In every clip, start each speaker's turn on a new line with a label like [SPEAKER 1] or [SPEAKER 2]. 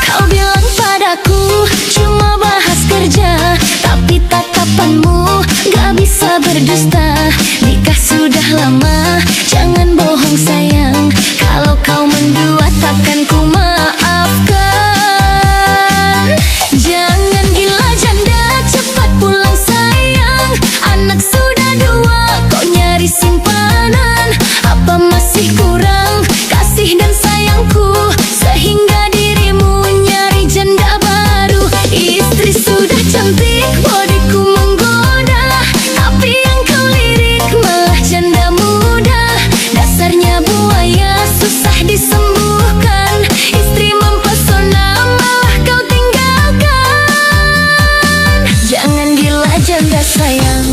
[SPEAKER 1] Kau bilang padaku cuma bahas kerja, tapi tatapanmu gak bisa berdusta. Nikah sudah lama, jangan bohong sayang. Kalau kau mendua takkan ku maafkan. Jangan gila janda, cepat pulang sayang. Anak sudah dua, kok nyari simpanan? Apa masih kurang kasih dan sayangku, sehingga dirimu nyari janda baru? Istri sudah cantik, bodiku menggoda, tapi yang kau lirik malah janda muda. Dasarnya buaya, susah disembuhkan. Istri mempesona, malah kau tinggalkan. Jangan gila janda sayang.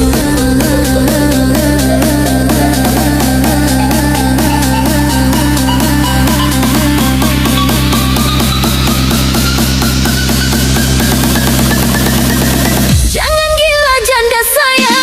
[SPEAKER 1] Jangan gila janda sayang.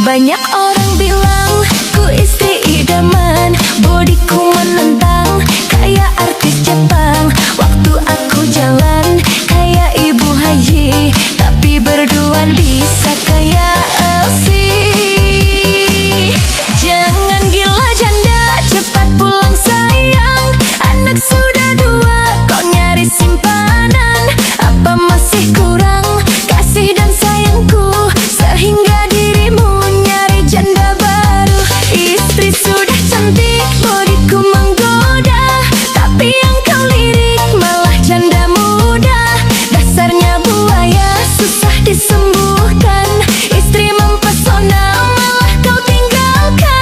[SPEAKER 1] Banyak orang bilang ku istri idaman, bodiku menentang kayak artis Jepang. Waktu aku jalan kayak ibu haji, tapi berduaan bisa kayak Elsie. Jangan gila janda, cepat pulang sayang. Anak sudah dua, kok nyari simpanan? Apa masih kurang kasih dan sayangku, sehingga dirimu nyari janda baru? Istri sudah cantik, bodiku menggoda, tapi yang kau lirik malah janda muda. Dasarnya buaya, susah disembuhkan. Istri mempesona, malah kau tinggalkan.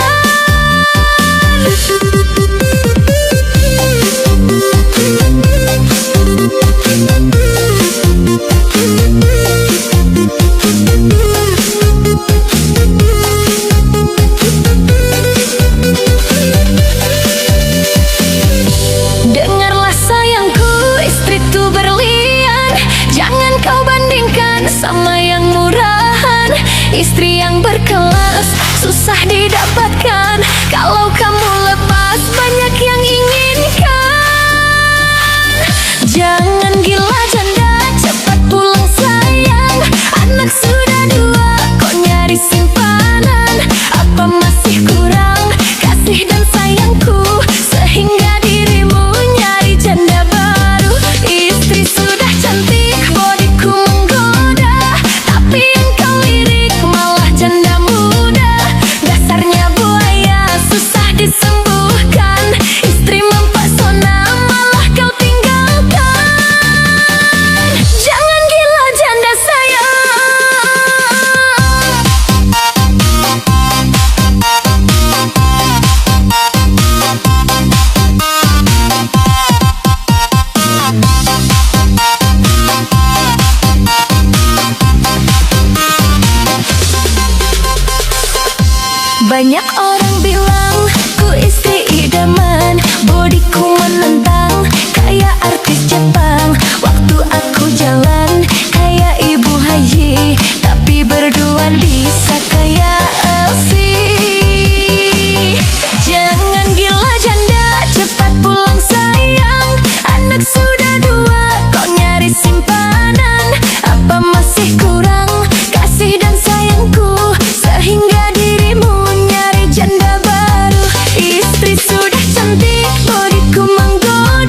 [SPEAKER 1] Dengarlah sayangku, istri tuh berlian. Jangan kau bandingkan sama yang murahan. Istri yang berkelas susah didapatkan. Kalau kamu lepas, banyak yang inginkan. Jangan gila janda, cepat pulang sayang. Anak sudah dua, kok nyari simpanan? Apa masih kurang kasih dan sayangku, sehingga dirimu nyari janda baru? Istri sudah cantik, bodiku menggoda, tapi yang kau lirik malah janda muda. Dasarnya buaya, susah disembuhkan. Istri mempesona, malah kau tinggalkan. Jangan gila janda sayang. Banyak orang bilang ku istri idaman, bodiku menentang kayak artis Jepang. Waktu aku jalan kayak ibu haji, tapi berduaan bisa kayak Elsie. Jangan gila janda, cepat pulang sayang. Anak sudah dua, kok nyari simpanan? Apa masih kurang kasih dan sayangku, sehingga dirimu nyari janda baru? Istri sudah cantik, bodiku menggoda,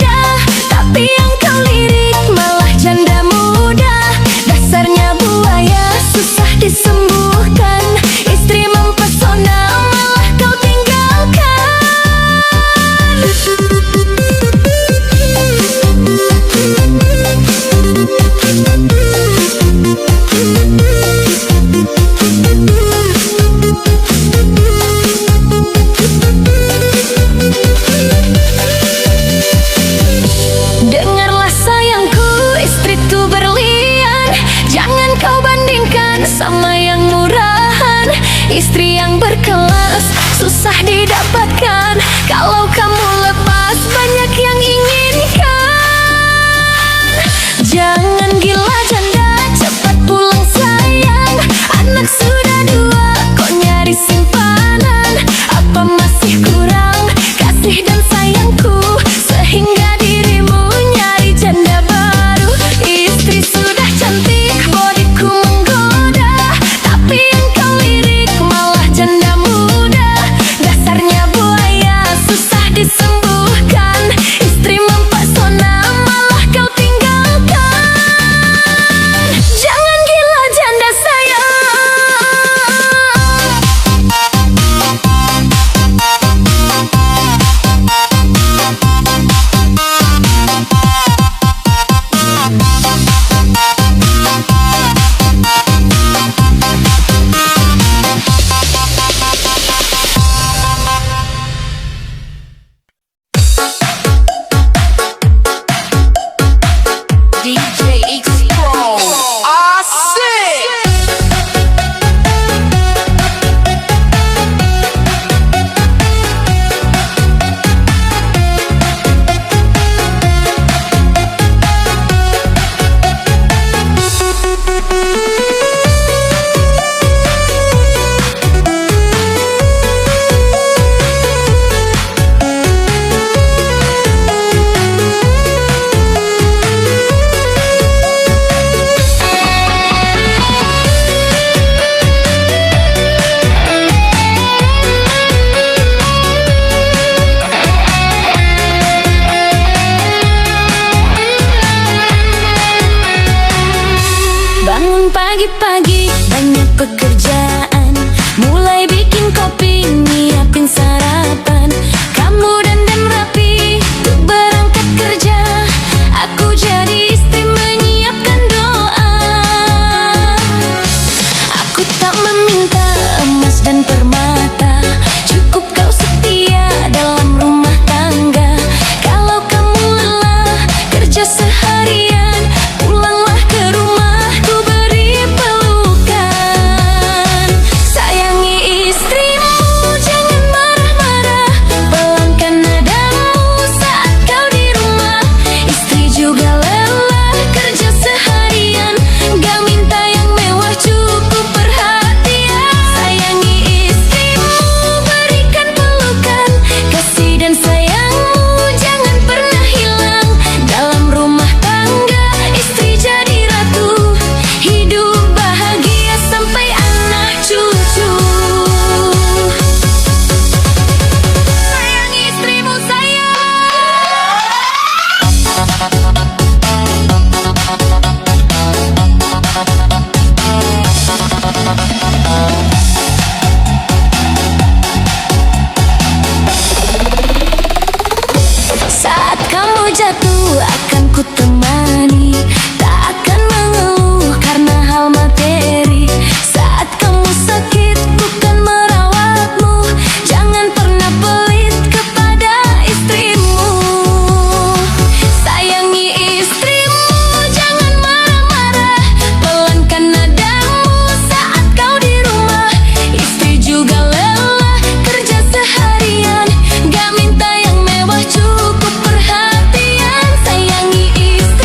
[SPEAKER 1] didapatkan. Kalau kamu lepas, banyak yang inginkan. Jangan gila janda, cepat pulang sayang. Anak sudah dua, kok nyari simpanan? Apa masih kurang kasih dan sayangku, sehingga dirimu nyari janda baru? Istri sudah cantik, bodiku menggoda, tapi yang kau lirik malah janda muda. Dasarnya buaya, susah disembuhkan. Istri mempesona, malah kau tinggalkan. Jangan gila janda sayang. DJ X Pro. Asik. Bangun pagi-pagi, banyak pekerjaan. Mulai bikin kopi, nyiapin sarapan. Kamu dandan rapi, untuk berangkat kerja. Aku jadi istri menyiapkan doa. Aku tak meminta emas dan permata, cukup kau setia dalam rumah tangga. Kalau kamu lelah kerja seharian, pulanglah ke rumah, ku beri pelukan. Sayangi istrimu, jangan marah-marah. Pelankan nadamu saat kau di rumah. Istri juga lelah kerja seharian, gak minta yang mewah, cukup perhatian. Sayangi istrimu, berikan pelukan. Kasih dan sayangmu jangan pernah hilang. Dalam rumah tangga, istri jadi ratu. Hidup bahagia sampai anak cucu. Sayangi istrimu sayang. Saat kamu jatuh akan ku temani, tak akan mengeluh karena hal materi. Saat kamu sakit bukan merawatmu, jangan pernah pelit kepada istrimu. Sayangi istrimu, jangan marah-marah. Pelankan nadamu saat kau di rumah. Istri juga lelah kerja seharian, gak minta yang mewah, cukup perhatian. Sayangi istri.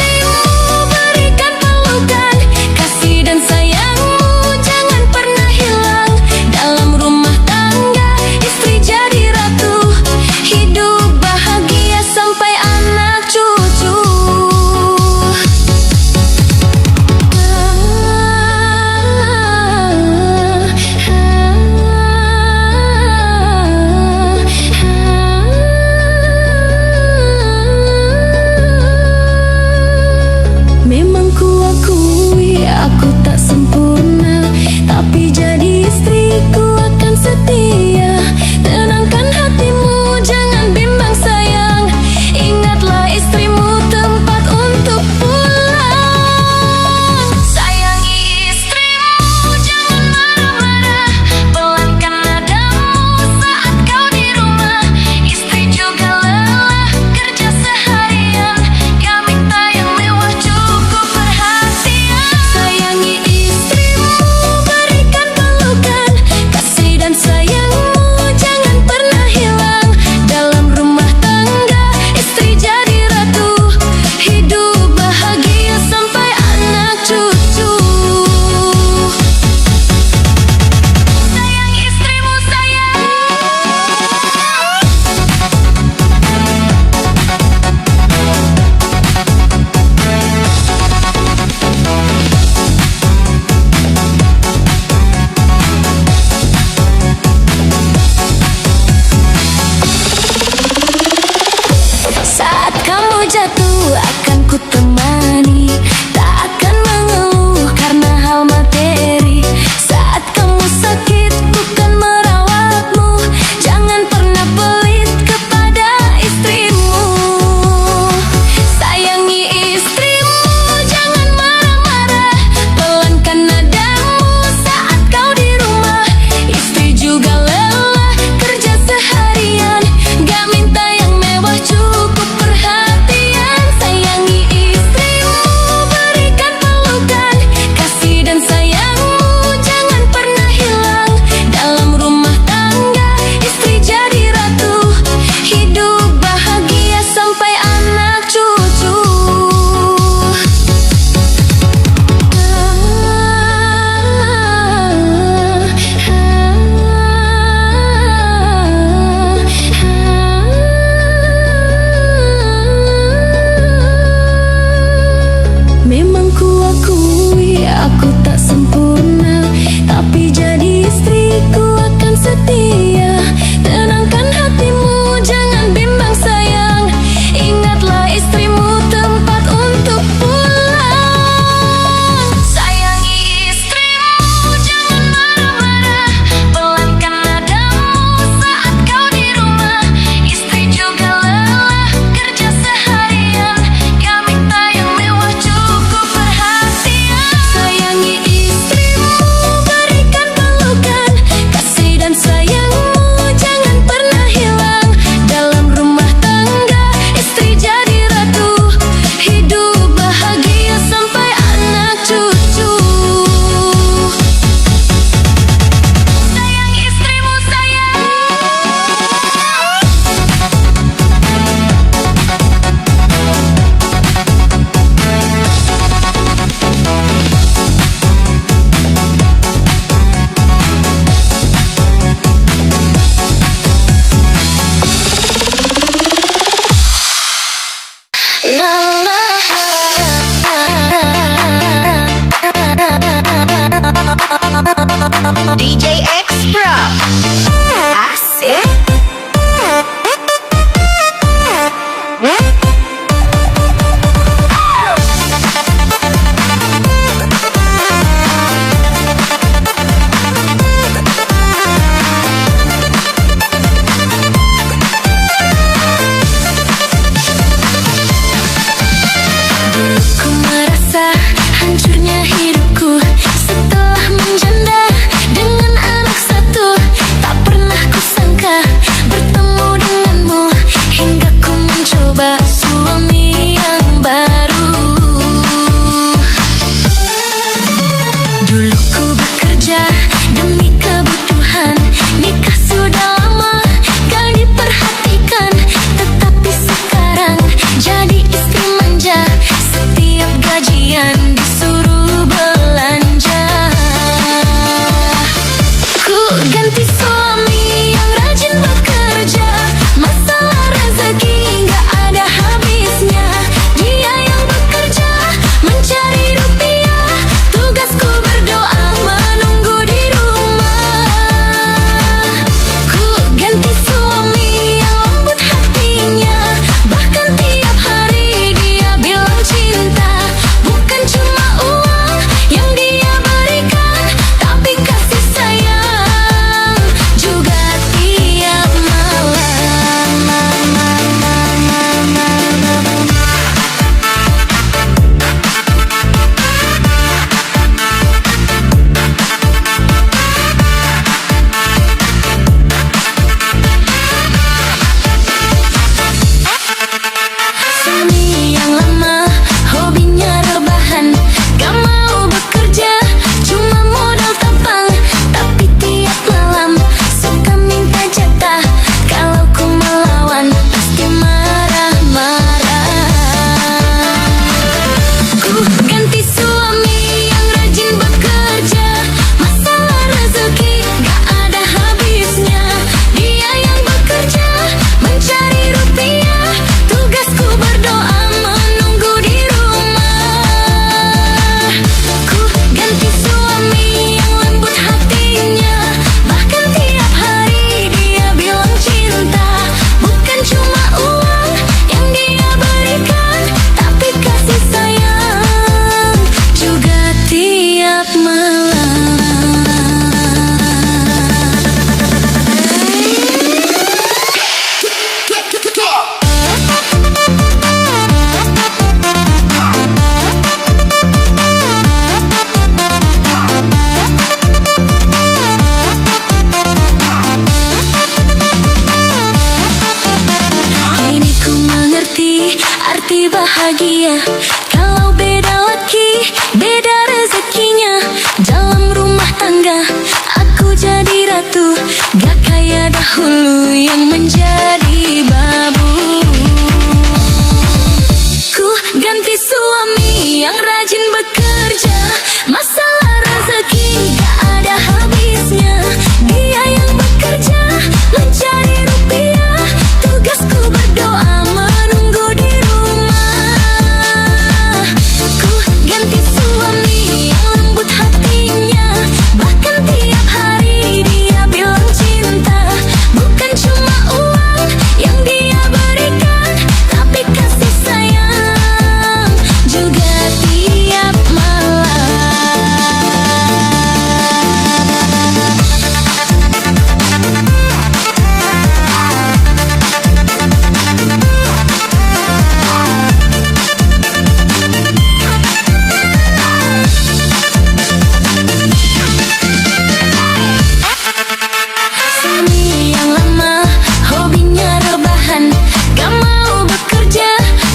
[SPEAKER 1] arti bahagia. Kalau beda laki, beda rezekinya. Dalam rumah tangga, aku jadi ratu, gak kayak dahulu yang menjadi babu. Ku ganti suami yang rajin bekerja, masalah rezeki gak ada habisnya. Dia yang bekerja mencari rupiah, tugasku berdoa menunggu di rumah. Ku ganti suami yang lembut hatinya, bahkan tiap hari dia bilang cinta. Bukan cuma uang yang dia berikan, tapi kasih sayang juga tiap malam. Suami yang lama, hobinya rebahan, gak mau bekerja,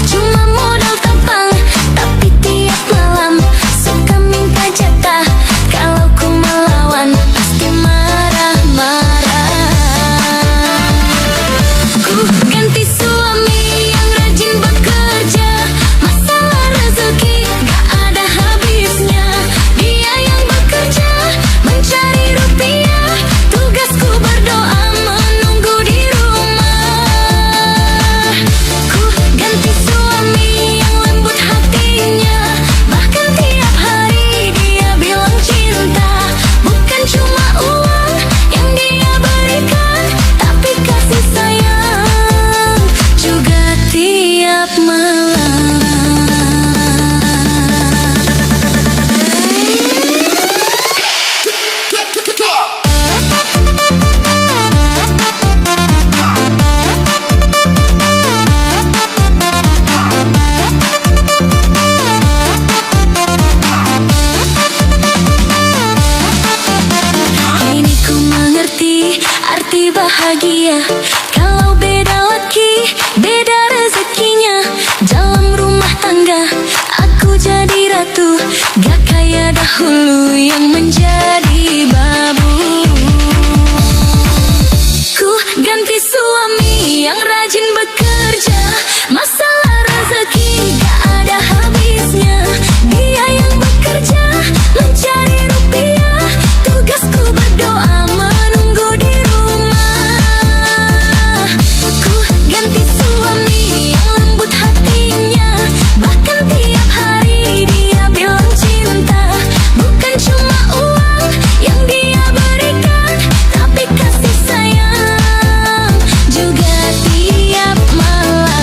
[SPEAKER 1] cuma modal tampang. Tapi tiap malam suka minta jatah, kalau ku melawan pasti marah-marah. Ku ganti suami yang rajin bekerja, masalah rezeki gak ada habisnya. Dia yang bekerja mencari rupiah, tugasku berdoa menunggu di rumah. Ku ganti suami yang lembut hatinya, bahkan tiap hari dia bilang cinta. Bukan cuma uang yang dia berikan, tapi kasih sayang juga tiap malam. Kini ku mengerti arti bahagia. Kalau beda laki, beda rezekinya. Dalam rumah tangga, aku jadi ratu, gak kayak dahulu yang menjadi babu. Ku ganti suami yang rajin bekerja, masalah rezeki gak ada habisnya. Dia yang bekerja mencari rupiah, tugasku berdoa menunggu di rumah. Ku ganti suami yang lembut hatinya, bahkan tiap hari dia bilang cinta. Bukan cuma uang yang dia berikan, tapi kasih sayang juga tiap malam.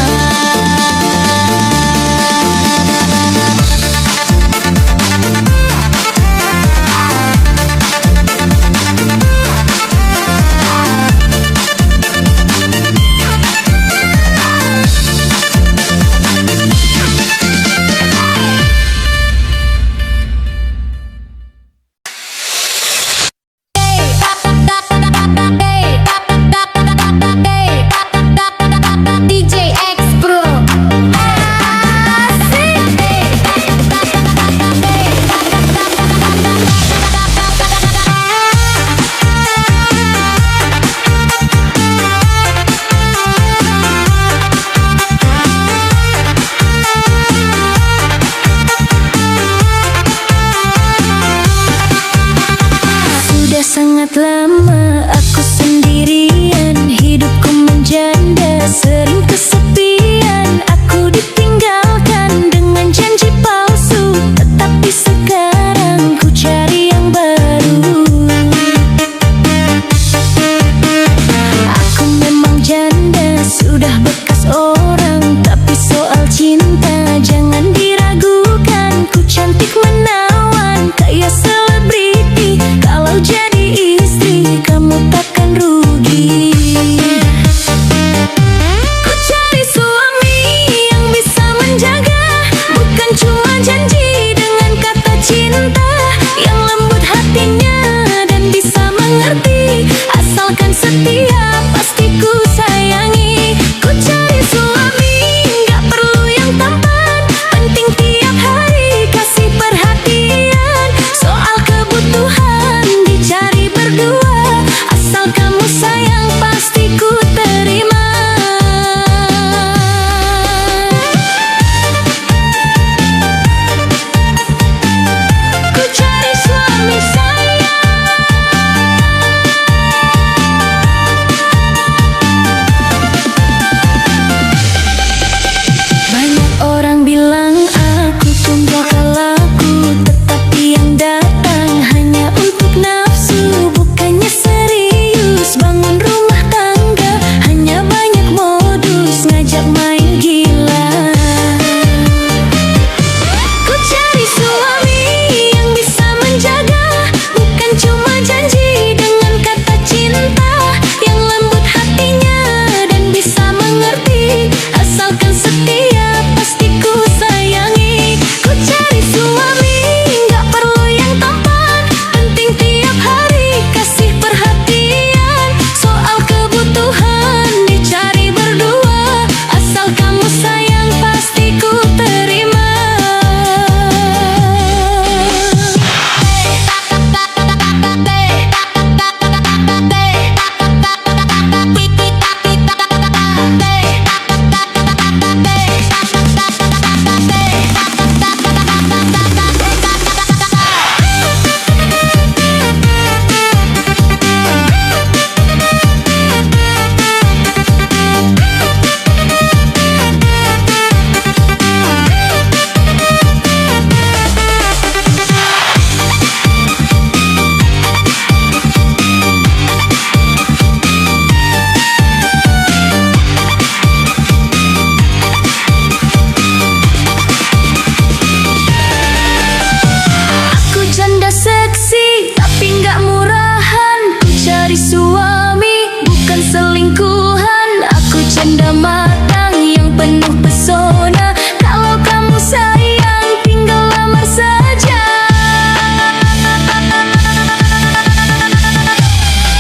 [SPEAKER 1] selingkuhan. Aku janda matang yang penuh pesona. Kalau kamu sayang, tinggal lamar saja.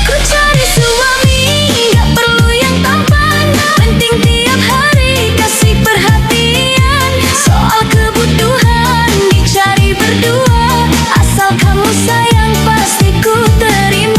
[SPEAKER 1] Ku cari suami, gak perlu yang tampan, penting tiap hari kasih perhatian. Soal kebutuhan dicari berdua, asal kamu sayang pasti ku terima.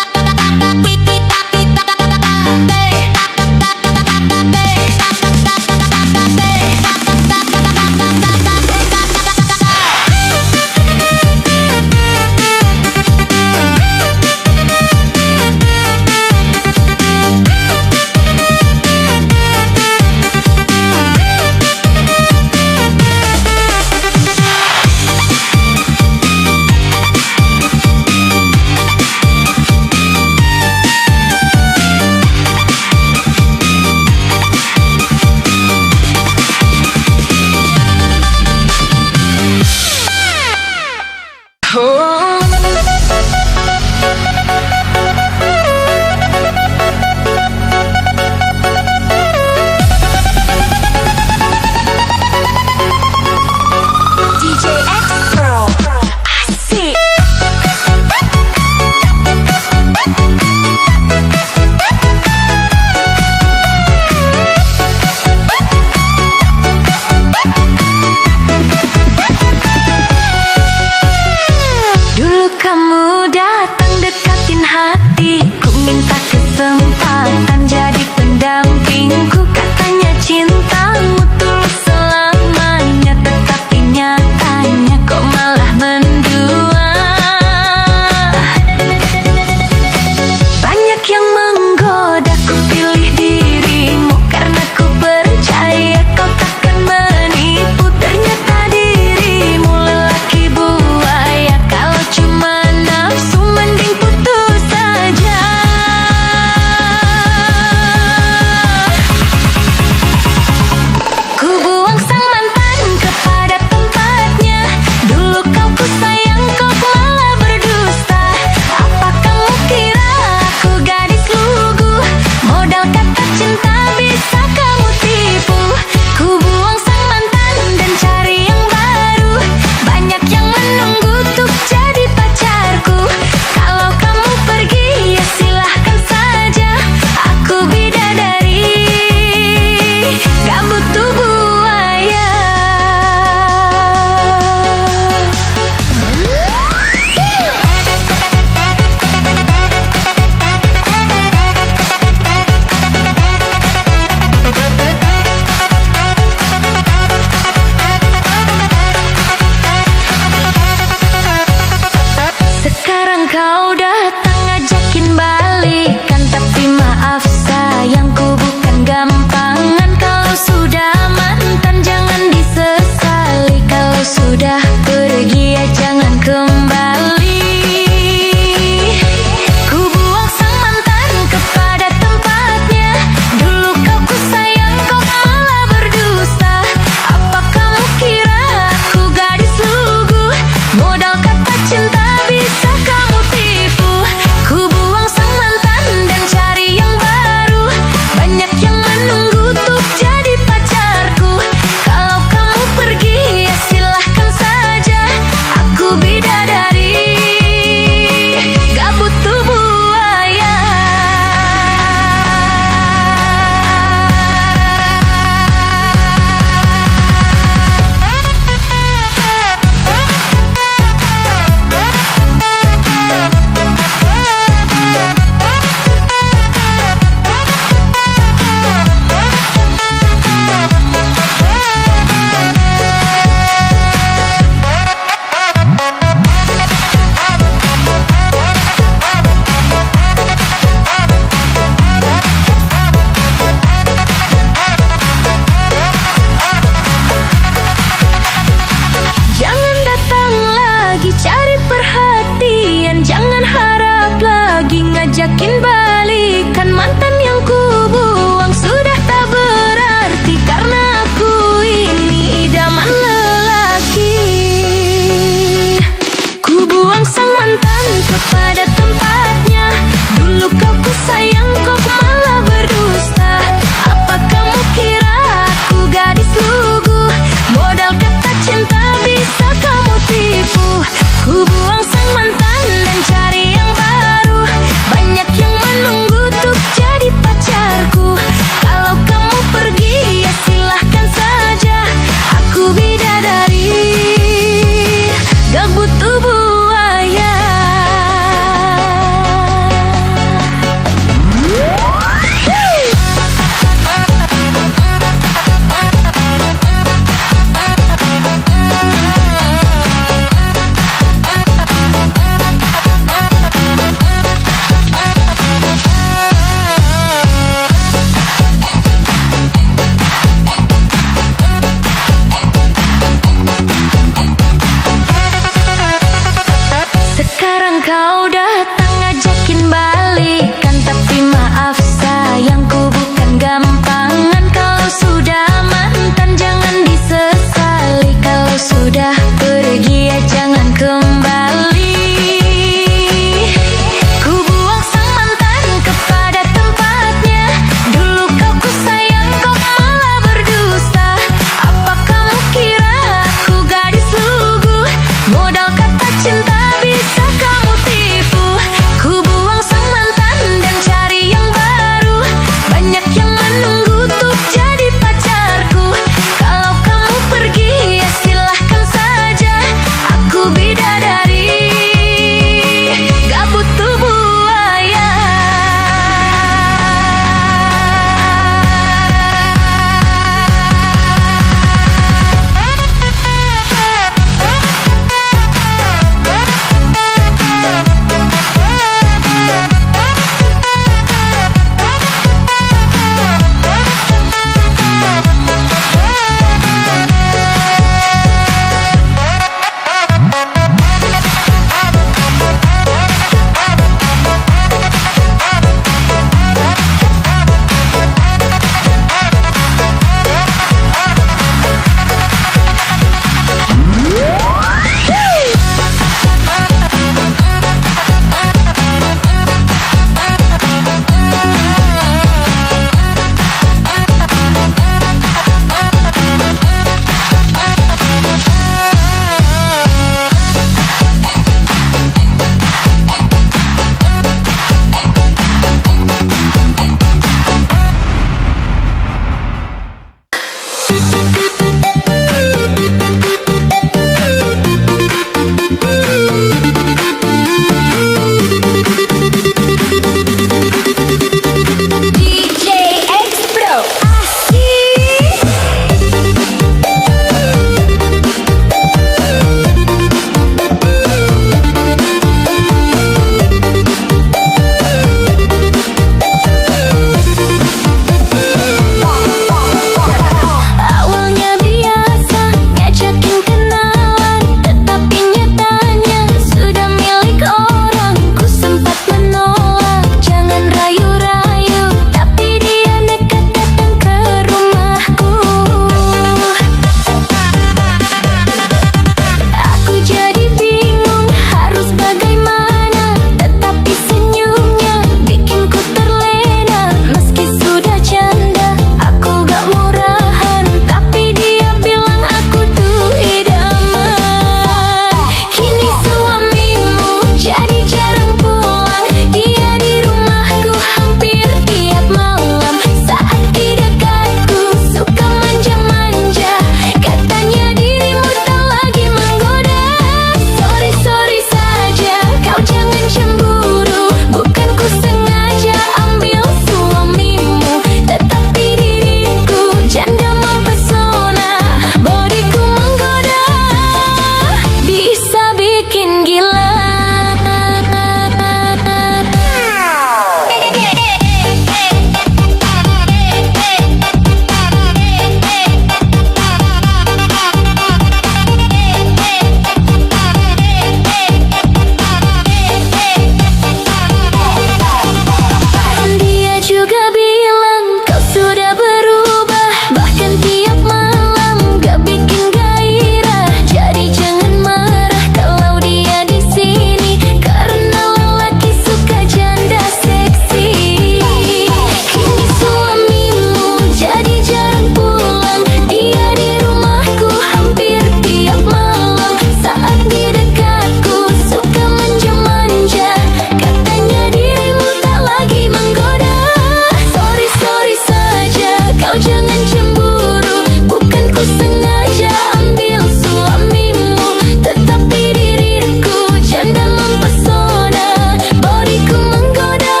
[SPEAKER 1] sengaja ambil suamimu, tetapi diriku janda mempesona, bodiku menggoda,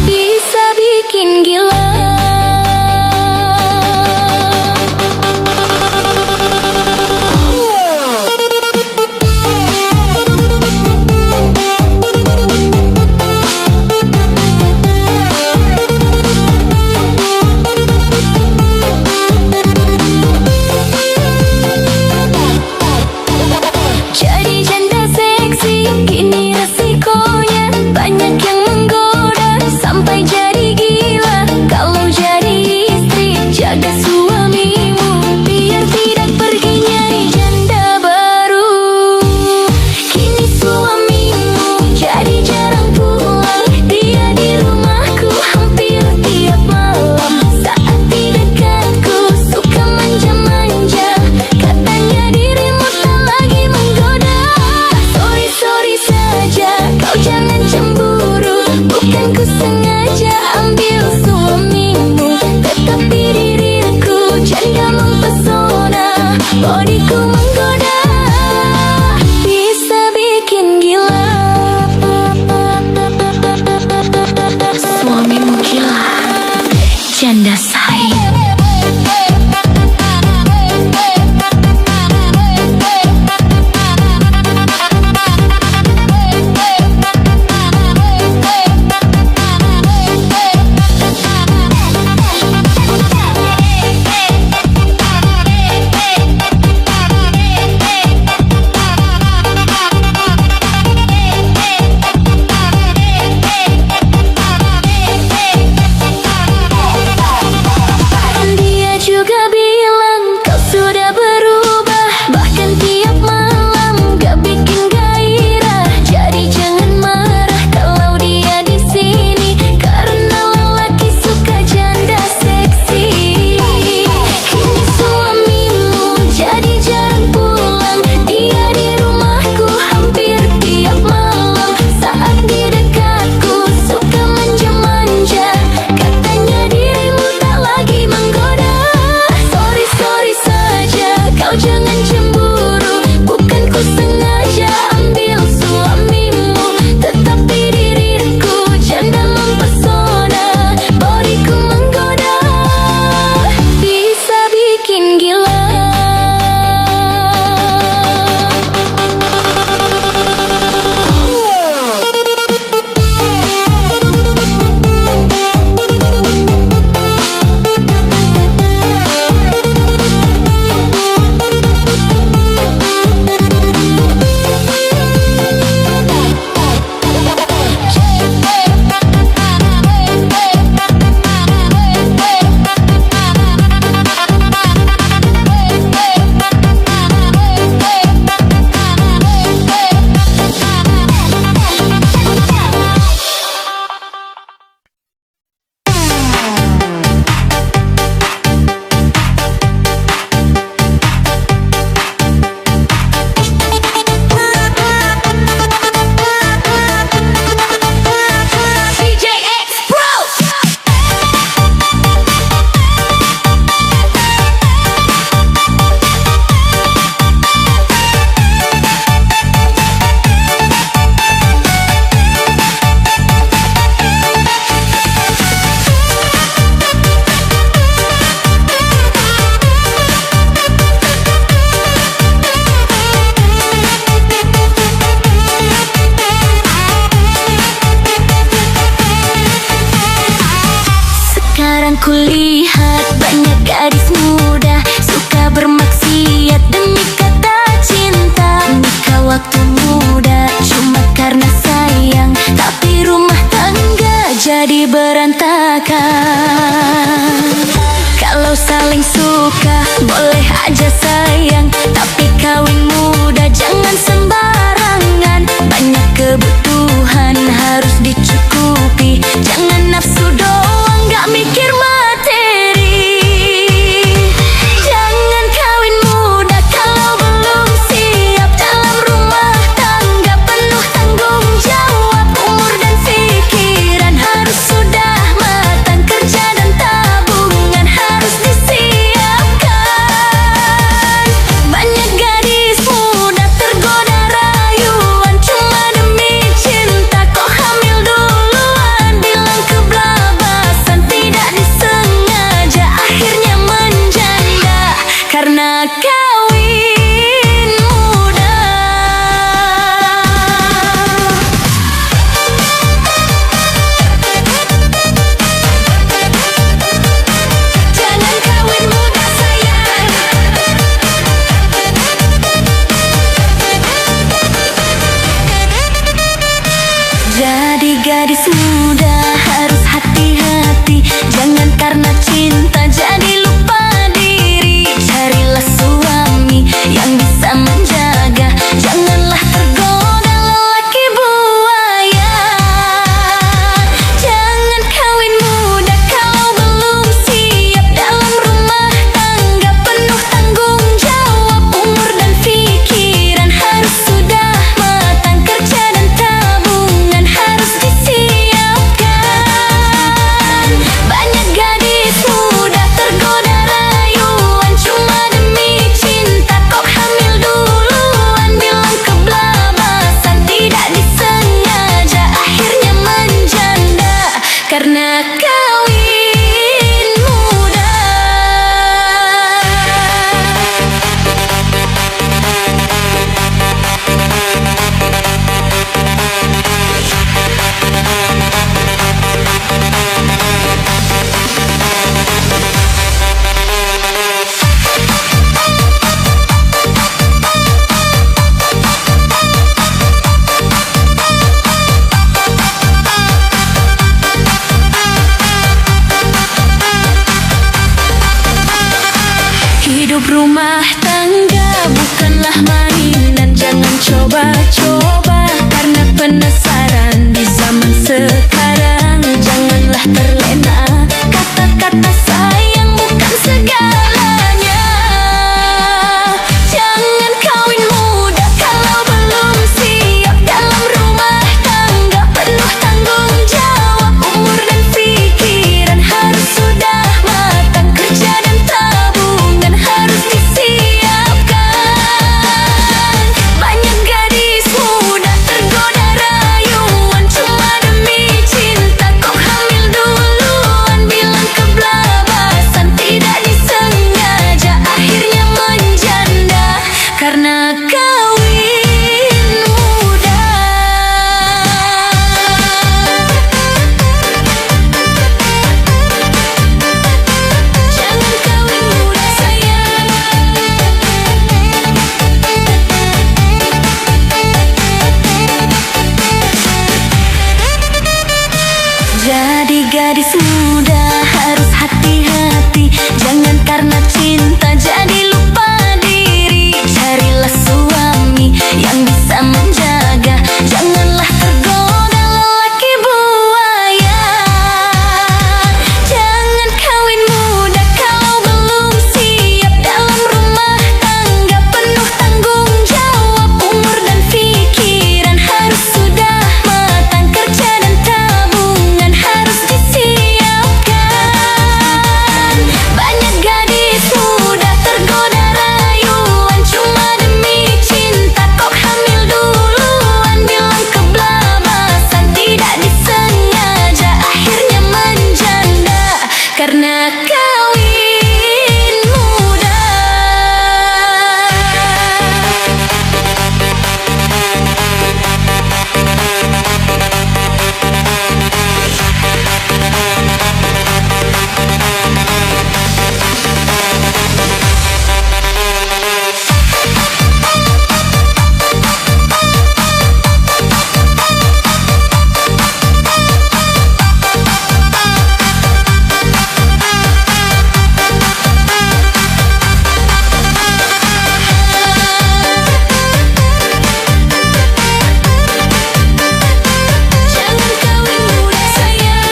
[SPEAKER 1] bisa bikin gila. Jadi janda seksi, kini resikonya banyak yang menggoda sampai jadi gila. Kalau jadi istri, jaga suamimu biar tidak pergi nyari janda baru. Kini suamimu jadi jarang pulang, dia di rumahku hampir tiap malam. Saat di dekatku suka manja-manja, katanya dirimu tak lagi menggoda. Sorry saja, kau jangan cemburu, bukan ku sengaja ambil suamimu, tetapi diriku janda mempesona, bodiku menggoda, bisa bikin gila. Suamimu gila, janda sayang. Dia juga bilang kau sudah berubah, bahkan tiap malam gak bikin gairah. Jadi jangan marah kalau dia di sini, karena lelaki suka janda seksi. Kini suamimu jadi jarang pulang, dia di rumahku hampir tiap malam. Saat di dekatku suka manja-manja, katanya dirimu tak lagi menggoda. Sorry saja, kau jangan cemburu, bukan ku sengaja ambil suamimu, tetapi diriku janda mempesona, bodiku menggoda, bisa bikin gila. DJ X Pro. Sekarang kulihat banyak gadis muda suka bermaksiat demi kata cinta. Nikah waktu muda cuma karena sayang, tapi rumah tangga jadi berantakan. Kalau saling suka boleh aja sayang, tapi kawin muda jangan sembarangan. Banyak kebutuhan harus dicukupi, jangan nafsu doang gak mikir materi. Jangan kawin muda kalau belum siap dalam rumah tangga penuh tanggung jawab. Umur dan pikiran harus sudah matang, kerja dan tabungan harus disiapkan. Hidup rumah tangga bukanlah mainan. Jangan coba-coba karena penasaran. Di zaman sekarang janganlah terlena. Kata-kata sayang bukan segalanya. Jangan kawin muda kalau belum siap. Dalam rumah tangga penuh tanggung jawab. Umur dan pikiran harus sudah matang. Kerja dan tabungan harus disiapkan. Banyak gadis muda tergoda rayuan cuma demi cinta. Kok hamil duluan, bilang keblabasan, tidak disengaja, akhirnya menjanda karena kawin muda. Jangan kawin muda sayang. Jadi gadis muda harus hati-hati. Jangan karena cinta jadi lupa diri. Carilah suami yang bisa menjaga. Janganlah tergoda lelaki buaya. Jangan kawin muda kalau belum siap. Dalam rumah tangga penuh tanggung jawab. Umur dan pikiran harus sudah matang. Kerja dan tabungan harus disiapkan. Banyak gadis muda tergoda rayuan cuma demi cinta. Kok hamil duluan, bilang keblabasan, tidak disengaja, akhirnya menjanda karena kawin muda. Jangan kawin muda sayang.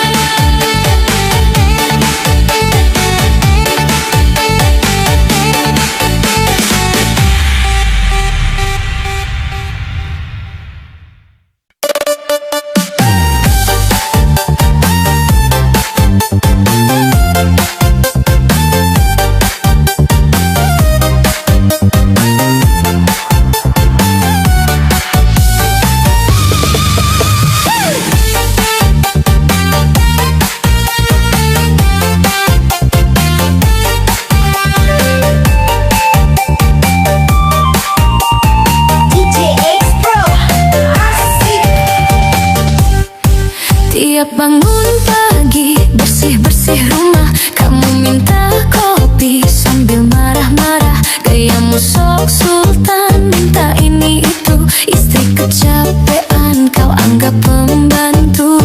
[SPEAKER 1] Tiap bangun pagi bersih-bersih rumah. Kamu minta kopi sambil marah-marah. Gayamu sok sultan, minta ini itu. Istri kecapean kau anggap pembantu.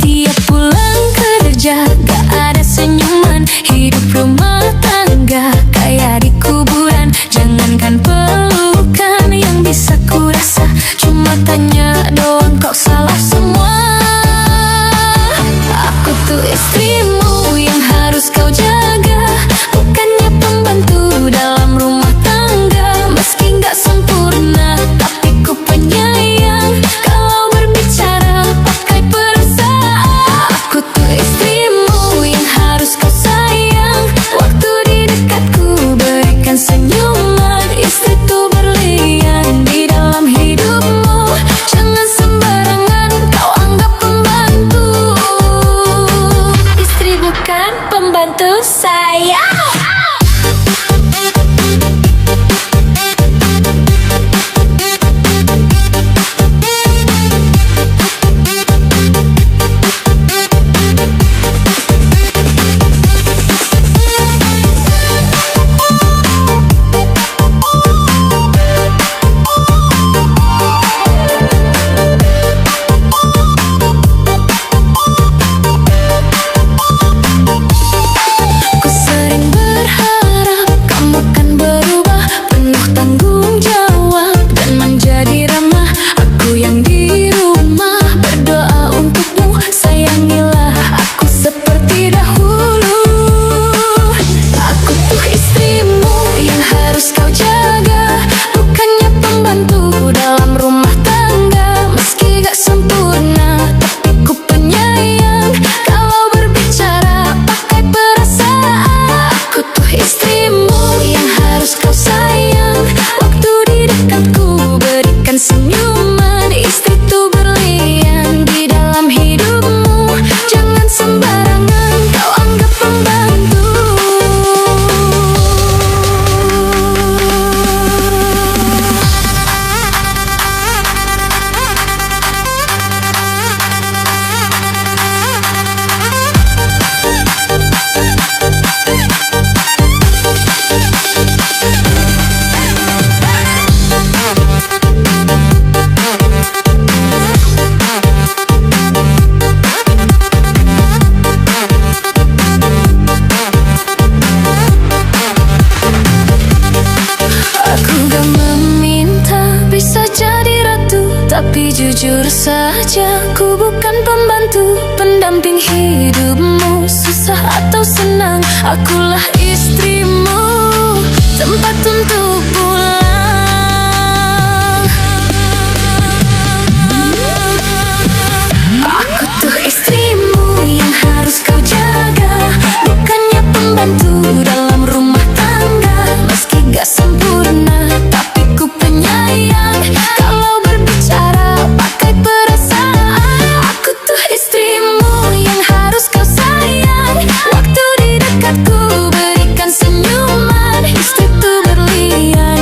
[SPEAKER 1] Tiap pulang kerja gak ada senyuman. Hidup rumah tangga kayak di kuburan. Jangankan pelukan yang bisa kurasa, cuma tanya doang kok salah semua. Aku tuh istrimu yang harus kau jaga, bukannya pembantu dalam rumah tangga. Meski gak sempurna, tapi ku penyayang. Kalau berbicara pakai perasaan. Aku tuh istrimu yang harus kau sayang. Waktu di dekatku berikan senyuman. Istri tuh berlian di dalam hidupmu. Jangan sembarangan kau anggap pembantu. Istri bukan pembantu sayang. Ku sering Jujur saja, ku bukan pembantu, pendamping hidupmu. Susah atau senang, akulah istrimu, tempat untuk pulang. Aku tuh istrimu yang harus kau jaga, bukannya pembantu dalam rumah tangga. Meski gak sempurna, tapi ku penyayang. Kalau berbicara pakai perasaan, aku tuh istrimu yang harus kau sayang. Waktu di dekatku berikan senyuman, istri tuh berlian.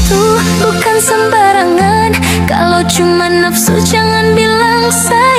[SPEAKER 1] itu bukan sembarangan. Kalau cuma nafsu jangan bilang sayang.